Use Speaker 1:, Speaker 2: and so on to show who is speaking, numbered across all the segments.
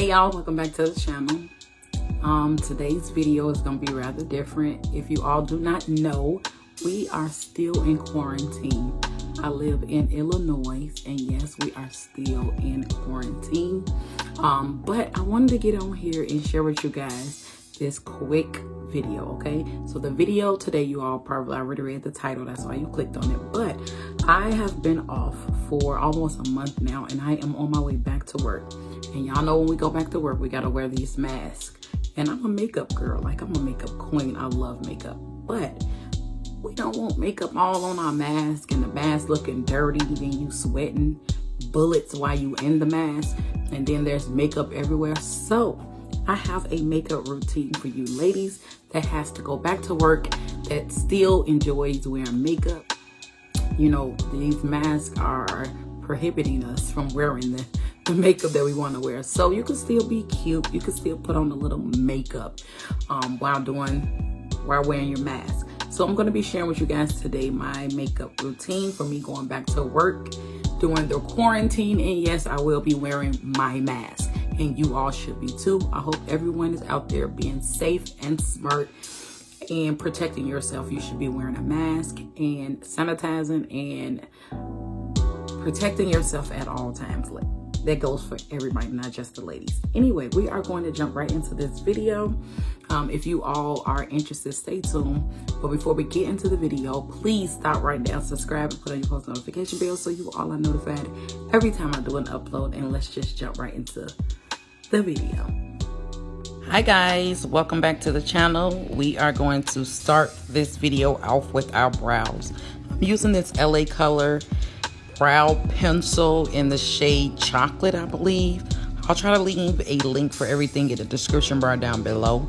Speaker 1: Hey y'all, welcome back to the channel. Today's video is going to be rather different. If you all do not know, we are still in quarantine. I live in Illinois, and yes, we are still in quarantine. But I wanted to get on here and share with you guys this quick video, okay? So the video today, you all probably already read the title, that's why you clicked on it. But I have been off for almost a month now, and I am on my way back to work. And y'all know when we go back to work, we gotta wear these masks. And I'm a makeup girl, like I'm a makeup queen. I love makeup, but we don't want makeup all on our mask and the mask looking dirty, then you sweating bullets while you in the mask, and then there's makeup everywhere. So I have a makeup routine for you ladies that has to go back to work, that still enjoys wearing makeup. You know, these masks are prohibiting us from wearing the makeup that we want to wear. So you can still be cute, you can still put on a little makeup while wearing your mask. So I'm going to be sharing with you guys today my makeup routine for me going back to work during the quarantine. And yes, I will be wearing my mask, and you all should be too. I hope everyone is out there being safe and smart and protecting yourself. You should be wearing a mask and sanitizing and protecting yourself at all times. That goes for everybody, not just the ladies. Anyway, we are going to jump right into this video. If you all are interested, stay tuned. But before we get into the video, please stop right now, subscribe, and put on your post notification bell so you all are notified every time I do an upload. And let's just jump right into the video. Hi guys, welcome back to the channel. We are going to start this video off with our brows. I'm using this LA Color brow pencil in the shade Chocolate, I believe. I'll try to leave a link for everything in the description bar down below.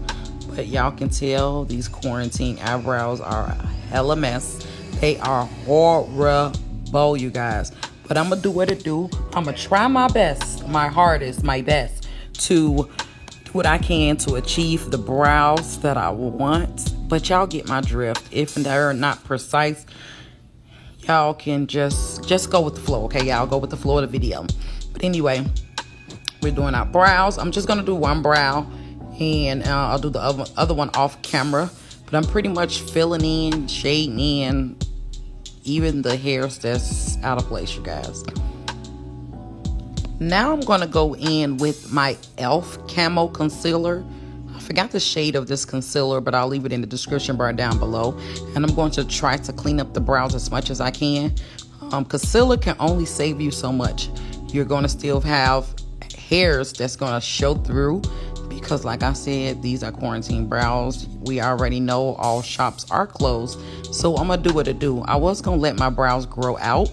Speaker 1: But y'all can tell these quarantine eyebrows are a hella mess. They are horrible, you guys. But I'm gonna do what it do. I'm gonna try my best, my hardest, my best to do what I can to achieve the brows that I want. But y'all get my drift. If they're not precise, y'all can just go with the flow, okay? Y'all go with the flow of the video. But anyway, we're doing our brows. I'm just gonna do one brow, and I'll do the other one off camera. But I'm pretty much filling in, shading in, even the hairs that's out of place, you guys. Now I'm gonna go in with my e.l.f. Camo Concealer. I forgot the shade of this concealer, but I'll leave it in the description bar down below. And I'm going to try to clean up the brows as much as I can. Concealer can only save you so much. You're going to still have hairs that's going to show through, because like I said, these are quarantine brows. We already know all shops are closed. So I'm going to do what I do. I was going to let my brows grow out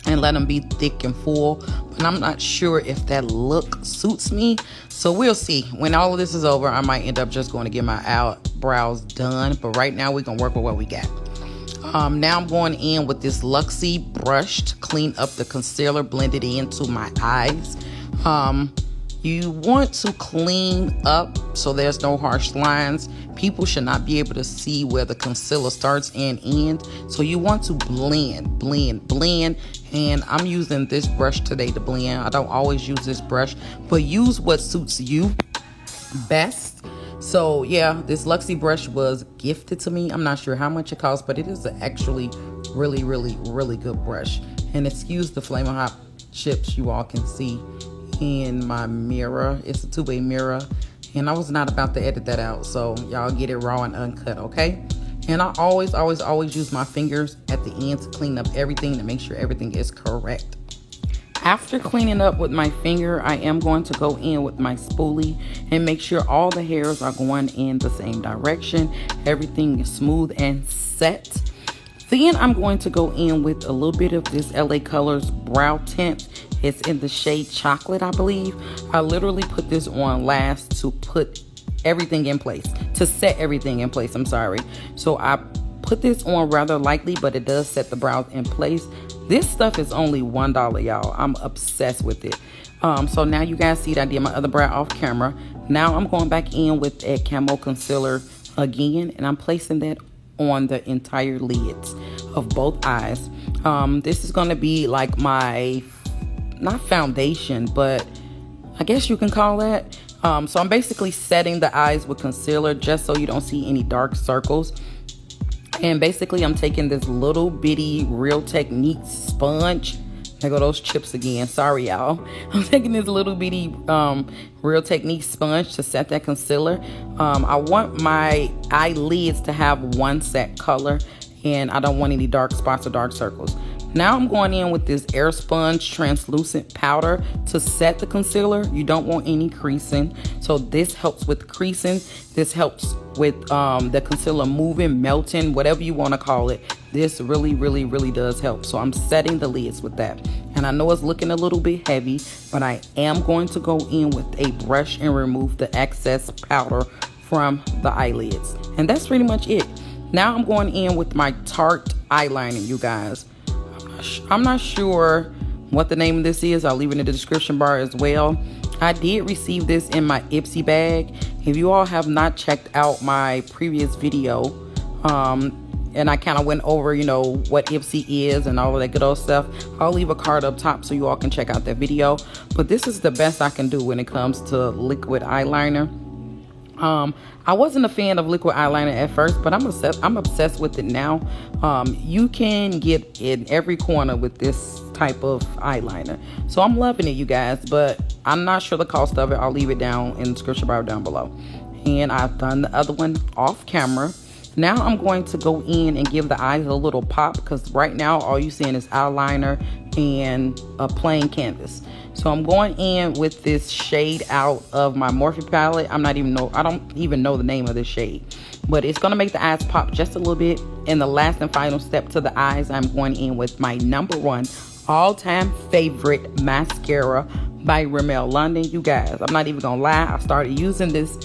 Speaker 1: and let them be thick and full, but I'm not sure if that look suits me. So we'll see. When all of this is over, I might end up just going to get my eyebrows done. But right now, we're going to work with what we got. Now I'm going in with this Luxie brush to clean up the concealer, blend it into my eyes. You want to clean up so there's no harsh lines. People should not be able to see where the concealer starts and ends. So you want to blend, blend, blend. And I'm using this brush today to blend. I don't always use this brush, but use what suits you best. So yeah, this Luxie brush was gifted to me. I'm not sure how much it costs, but it is actually really, really, really good brush. And excuse the flaming hot chips you all can see in my mirror. It's a 2-way mirror, and I was not about to edit that out, so y'all get it raw and uncut, okay? And I always use my fingers at the end to clean up everything, to make sure everything is correct. After cleaning up with my finger, I am going to go in with my spoolie and make sure all the hairs are going in the same direction. Everything is smooth and set. Then I'm going to go in with a little bit of this LA Colors brow tint. It's in the shade Chocolate, I believe. I literally put this on last to put everything in place, to set everything in place, I'm sorry. So I put this on rather lightly, but it does set the brows in place. This stuff is only $1, y'all. I'm obsessed with it. So now you guys see that I did my other brow off camera. Now I'm going back in with a Camo Concealer again, and I'm placing that on the entire lids of both eyes. This is going to be like my, not foundation, but I guess you can call that. So I'm basically setting the eyes with concealer just so you don't see any dark circles. And basically I'm taking this little bitty Real Technique sponge. There go those chips again. Sorry, y'all. I'm taking this little bitty Real Technique sponge to set that concealer. I want my eyelids to have one set color, and I don't want any dark spots or dark circles. Now I'm going in with this Air Sponge translucent powder to set the concealer. You don't want any creasing. So this helps with creasing. This helps with the concealer moving, melting, whatever you want to call it. This really, really, really does help. So I'm setting the lids with that. And I know it's looking a little bit heavy, but I am going to go in with a brush and remove the excess powder from the eyelids. And that's pretty much it. Now I'm going in with my Tarte eyeliner, you guys. I'm not sure what the name of this is. I'll leave it in the description bar as well. I did receive this in my Ipsy bag. If you all have not checked out my previous video, and I kind of went over, you know, what Ipsy is and all of that good old stuff, I'll leave a card up top so you all can check out that video. But this is the best I can do when it comes to liquid eyeliner. I wasn't a fan of liquid eyeliner at first, but I'm obsessed with it now. You can get in every corner with this type of eyeliner. So I'm loving it, you guys, but I'm not sure the cost of it. I'll leave it down in the description bar down below. And I've done the other one off camera. Now I'm going to go in and give the eyes a little pop, because right now all you're seeing is eyeliner and a plain canvas. So I'm going in with this shade out of my Morphe palette. I don't even know the name of this shade, but it's going to make the eyes pop just a little bit. And the last and final step to the eyes, I'm going in with my #1 all-time favorite mascara by Rimmel London. You guys, I'm not even going to lie. I started using this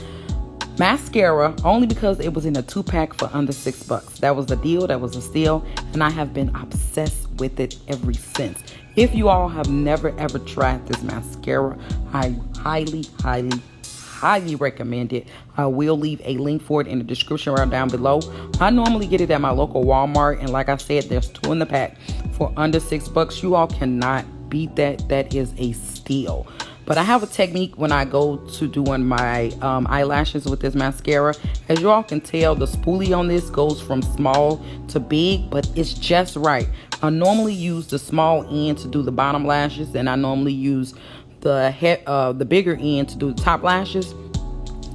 Speaker 1: mascara only because it was in a 2-pack for under $6. That was the deal. That was a steal. And I have been obsessed with it ever since. If you all have never ever tried this mascara, I highly, highly, highly recommend it. I will leave a link for it in the description right down below. I normally get it at my local Walmart, and like I said, there's 2 in the pack for under $6. You all cannot beat that. That is a steal. But I have a technique when I go to doing my eyelashes with this mascara. As you all can tell, the spoolie on this goes from small to big, but it's just right. I normally use the small end to do the bottom lashes, and I normally use the bigger end to do the top lashes.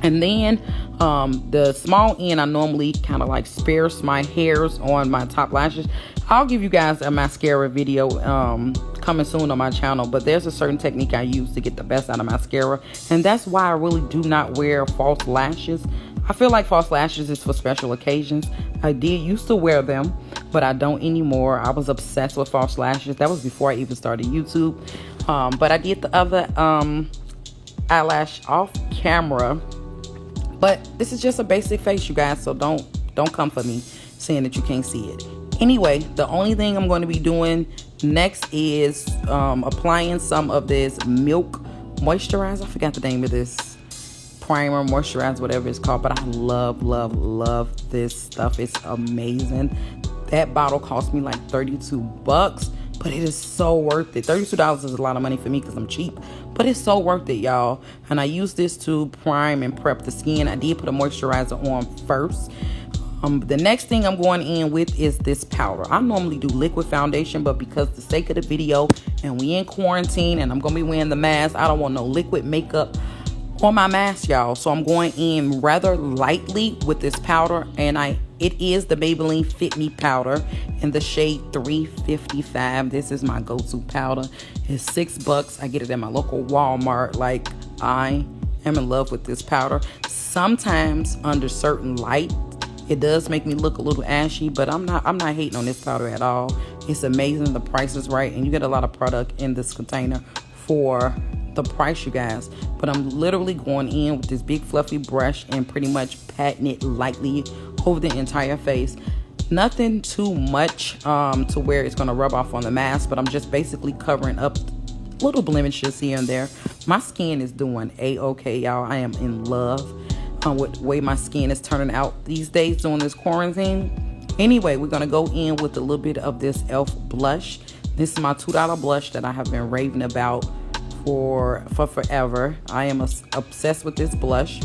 Speaker 1: And then the small end, I normally kind of like sparse my hairs on my top lashes. I'll give you guys a mascara video coming soon on my channel, but there's a certain technique I use to get the best out of mascara, and that's why I really do not wear false lashes. I feel like false lashes is for special occasions. I did used to wear them, but I don't anymore. I was obsessed with false lashes. That was before I even started YouTube. But I did the other eyelash off camera. But this is just a basic face, you guys, so don't come for me saying that you can't see it. Anyway, the only thing I'm going to be doing next is applying some of this Milk Moisturizer. I forgot the name of this primer, moisturizer, whatever it's called, but I love, love, love this stuff. It's amazing. That bottle cost me like $32, but it is so worth it. $32 is a lot of money for me because I'm cheap, but it's so worth it, y'all. And I use this to prime and prep the skin. I did put a moisturizer on first. The next thing I'm going in with is this powder. I normally do liquid foundation, but because the sake of the video and we in quarantine and I'm going to be wearing the mask, I don't want no liquid makeup on my mask, y'all. So I'm going in rather lightly with this powder, and it is the Maybelline Fit Me powder in the shade 355. This is my go-to powder. It's $6. I get it at my local Walmart. Like, I am in love with this powder. Sometimes under certain light, it does make me look a little ashy, but I'm not hating on this powder at all. It's amazing. The price is right, and you get a lot of product in this container for the price, you guys. But I'm literally going in with this big fluffy brush and pretty much patting it lightly over the entire face. Nothing too much to where it's going to rub off on the mask, but I'm just basically covering up little blemishes here and there. My skin is doing a-okay, y'all. I am in love with the way my skin is turning out these days during this quarantine. Anyway, we're going to go in with a little bit of this e.l.f. blush. This is my $2 blush that I have been raving about for forever. I am obsessed with this blush.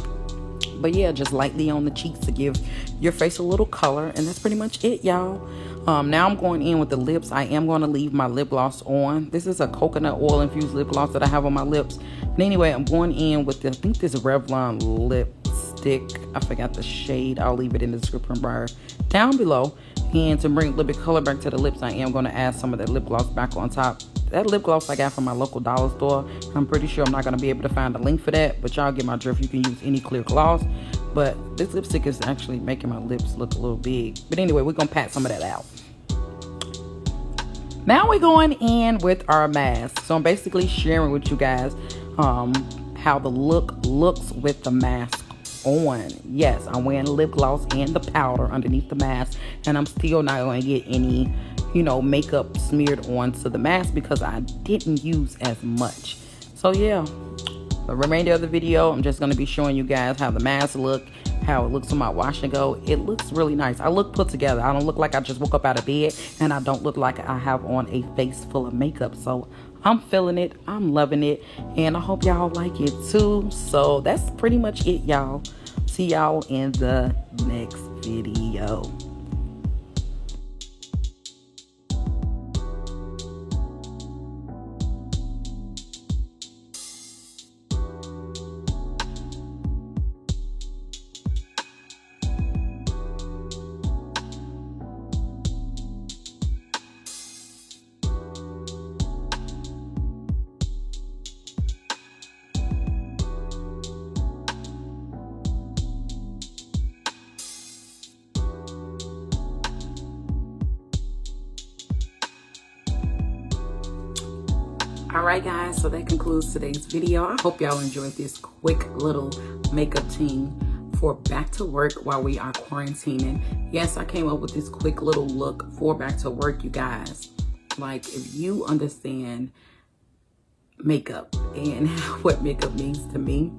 Speaker 1: But yeah, just lightly on the cheeks to give your face a little color. And that's pretty much it, y'all. Now I'm going in with the lips. I am going to leave my lip gloss on. This is a coconut oil infused lip gloss that I have on my lips. But anyway, I'm going in with I think this Revlon lipstick. I forgot the shade. I'll leave it in the description bar down below. And to bring a little bit color back to the lips, I am going to add some of that lip gloss back on top. That lip gloss I got from my local dollar store. I'm pretty sure I'm not going to be able to find a link for that, but y'all get my drift. You can use any clear gloss, but this lipstick is actually making my lips look a little big. But anyway, we're going to pat some of that out. Now we're going in with our mask. So I'm basically sharing with you guys how the look looks with the mask on. Yes, I'm wearing lip gloss and the powder underneath the mask, and I'm still not going to get any makeup smeared onto the mask because I didn't use as much. So yeah, the remainder of the video, I'm just going to be showing you guys how the mask look, how it looks on my wash and go. It looks really nice. I look put together. I don't look like I just woke up out of bed, and I don't look like I have on a face full of makeup. So I'm feeling it. I'm loving it, and I hope y'all like it too. So that's pretty much it, y'all. See y'all in the next video. Alright guys, so that concludes today's video. I hope y'all enjoyed this quick little makeup team for back to work while we are quarantining. Yes, I came up with this quick little look for back to work, you guys. Like, if you understand makeup and what makeup means to me,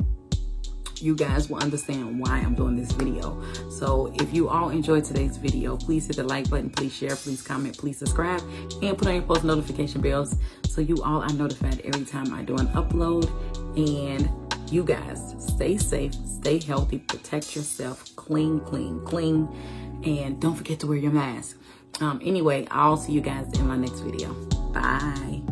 Speaker 1: you guys will understand why I'm doing this video. So if you all enjoyed today's video, please hit the like button, please share, please comment, please subscribe, and put on your post notification bells so you all are notified every time I do an upload. And you guys, stay safe, stay healthy, protect yourself, clean, and don't forget to wear your mask. Anyway, I'll see you guys in my next video. Bye.